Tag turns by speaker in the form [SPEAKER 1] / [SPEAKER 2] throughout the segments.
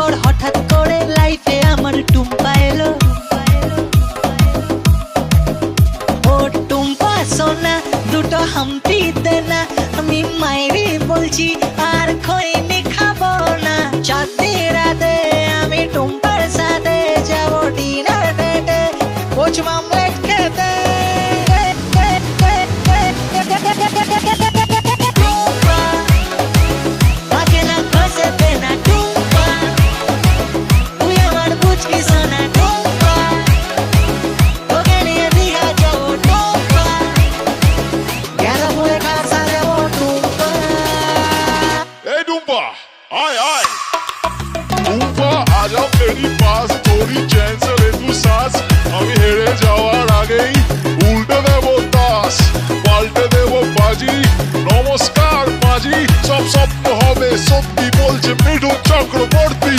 [SPEAKER 1] পর হঠাৎ করে লাইফে আমার টুম্পা এলো। ও টুম্পা সোনা দুটো হাম্পি দে না, আমি মাইরি বলছি আর খৈনি খাবো না। চাঁদনি রাতে আমি টুম্পার সাথে যাবো ডিনার ডেটে, পোচ মামলেট খেতে।
[SPEAKER 2] आए आए टुम्पा आजा मेरी पास, थोड़ी चैन से ले तू सांस। আমি হেরে যাওয়ার আগেই উল্টে দেবো তাস, পাল্টে দেবো বাজি। নমস্কার মাঝি, সব স্বপ্ন হবে সত্যি বলছে মিঠুন চক্রবর্তী।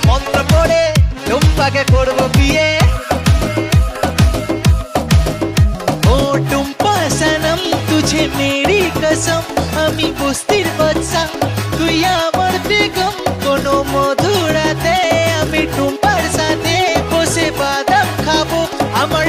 [SPEAKER 1] মন্ত্র পড়ে টুম্পাকে করবো বিয়ে। ও টুম্পা সনম তুঝে মেরি কসম, আমি বস্তির বাদশা তুই আমার বেগম। কোনো মধুরাতে আমি টুম্পার সাথে বসে বাদাম খাবো, আমার